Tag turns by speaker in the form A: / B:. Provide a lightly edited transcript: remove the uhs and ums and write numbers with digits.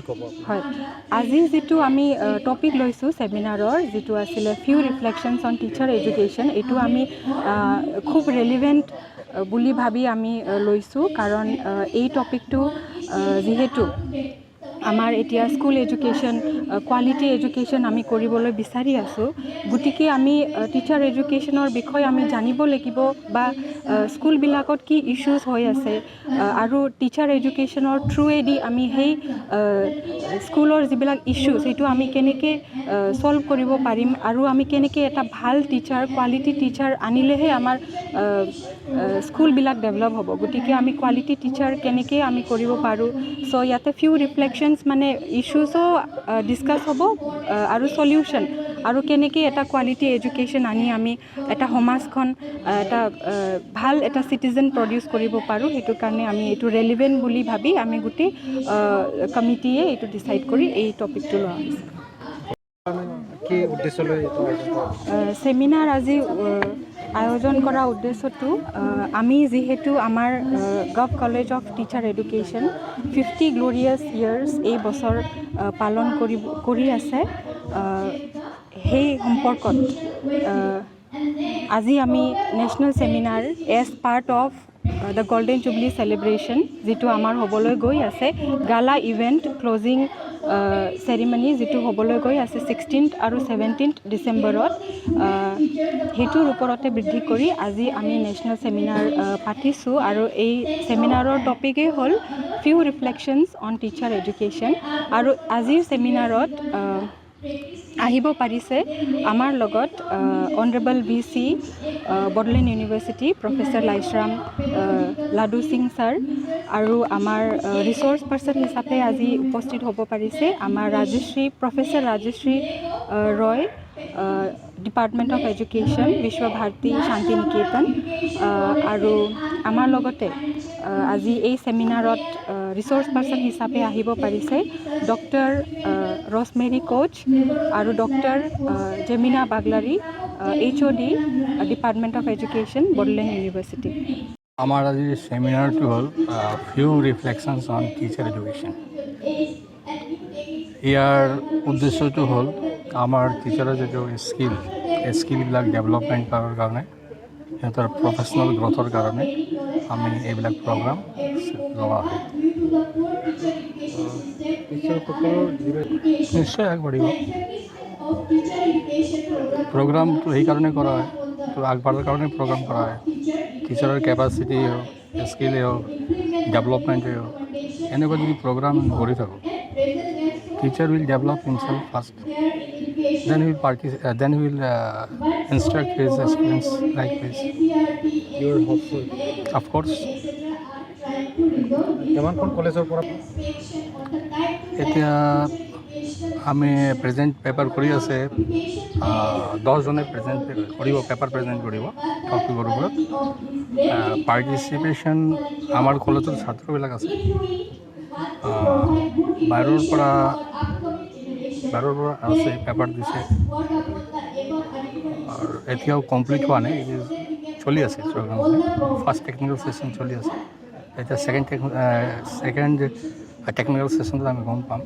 A: ক'ব
B: হয় আজি যেটো আমি টপিক লৈছো সেমিনাৰৰ যেটো আছিল ফিউ ৰিফ্লেকশনছ অন টিচাৰ এডুকেশ্যন এটো আমি খুব ৰেলেভেন্ট বুলি ভাবি আমি লৈছো কাৰণ এই টপিকটো যেহেতু আমাৰ এতিয়া স্কুল এডুকেশ্যন কোৱালিটি এডুকেশ্যন আমি কৰিবলৈ বিচাৰি আছোঁ গতিকে আমি টিচাৰ এডুকেশ্যনৰ বিষয়ে আমি জানিব লাগিব বা স্কুলবিলাকত কি ইছ্যুজ হৈ আছে আৰু টিচাৰ এডুকেশ্যনৰ থ্ৰুৱেদি আমি সেই স্কুলৰ যিবিলাক ইছ্যু সেইটো আমি কেনেকৈ সলভ কৰিব পাৰিম আৰু আমি কেনেকৈ এটা ভাল টিচাৰ কোৱালিটি টিচাৰ আনিলেহে আমাৰ স্কুলবিলাক ডেভেলপ হ'ব গতিকে আমি কোৱালিটি টিচাৰ কেনেকৈ আমি কৰিব পাৰোঁ চ' ইয়াতে ফিউ ৰিফ্লেকশ্যনছ মানে ইছ্যুজো ডিছকাছ হ'ব আৰু সলিউশ্যন আৰু কেনেকৈ এটা কোৱালিটি এডুকেশ্যন আনি আমি এটা সমাজখন এটা ভাল এটা চিটিজেন প্ৰডিউচ কৰিব পাৰোঁ সেইটো কাৰণে আমি এইটো ৰেলিভেণ্ট বুলি ভাবি আমি গোটেই কমিটিয়ে এইটো ডিচাইড কৰি এই টপিকটো লোৱা হৈছে
A: কি উদ্দেশ্য লৈ
B: সেমিনাৰ আজি আয়োজন কৰা উদ্দেশ্যটো আমি যেহেতু আমাৰ govt college of teacher education 50 glorious years এই বছৰ পালন কৰি আছে সেই সম্পৰ্কত আজি আমি national seminar as part of the golden jubilee celebration যেটো আমাৰ হ'বলৈ গৈ আছে গালা ইভেণ্ট ক্লজিং চেৰিমনি যেটো হ'বলৈ গৈ আছে 16th আৰু 17th ডিচেম্বৰত সেইটোৰ ওপৰতে বৃদ্ধি কৰি আজি আমি নেশ্যনেল সেমিনাৰ পাতিছোঁ আৰু এই সেমিনাৰৰ টপিকেই হ'ল few reflections on teacher education আৰু আজিৰ সেমিনাৰত আহিব পাৰিছে আমাৰ লগত honourable VC Bodoland university professor Laishram Ladu Singh sir আৰু আমাৰ ৰিচোৰ্চ পাৰ্চন হিচাপে আজি উপস্থিত হ'ব পাৰিছে আমাৰ professor Rajashree Roy department of education Visva-Bharati শান্তি নিকেতন আৰু আমাৰ লগতে আজি এই সেমিনাৰত ৰিচোৰ্চ পাৰ্চন হিচাপে আহিব পাৰিছে ডক্টৰ ৰছমেৰী কোচ আৰু doctor জেমিনা Baglary HOD department of education Bodoland university
C: আমাৰ আজি সেমিনাৰটো হ'ল few reflections on teacher education ইয়াৰ উদ্দেশ্যটো হ'ল আমাৰ টিচাৰৰ যিটো স্কিলবিলাক ডেভেলপমেণ্ট কৰাৰ কাৰণে সিহঁতৰ প্ৰফেচনেল গ্ৰথৰ কাৰণে আমি এইবিলাক প্ৰগ্ৰাম লোৱা হয় নিশ্চয় আগবাঢ়িব প্ৰগ্ৰামটো সেইকাৰণে কৰা হয় তো আগবাঢ়াৰ কাৰণে প্ৰগ্ৰাম কৰা হয় টিচাৰৰ কেপাচিটি হওক স্কিলেই হওক ডেভেলপমেণ্টেই হওক এনেকুৱা যদি প্ৰগ্ৰাম কৰি থাকোঁ teacher will develop himself first then he will instruct his students like this.
A: You are hopeful?
C: Of course.
A: কিমানখন কলেজৰ পৰা
C: এতিয়া আমি প্ৰেজেণ্ট পেপাৰ কৰি আছে 10জনে প্ৰেজেণ্ট কৰিব পেপাৰ প্ৰেজেণ্ট কৰিব টপিকৰ ওপৰত পাৰ্টিচিপেশ্যন আমাৰ কলেজৰ ছাত্ৰবিলাক আছে বাহিৰৰ পৰা আছে পেপাৰ দিছে আৰু এতিয়াও কমপ্লিট হোৱা নাই চলি আছে ফাৰ্ষ্ট টেকনিকেল ছেশ্যন চলি আছে এতিয়া ছেকেণ্ড টেকনিকেল ছেশ্যনটো আমি গম পাম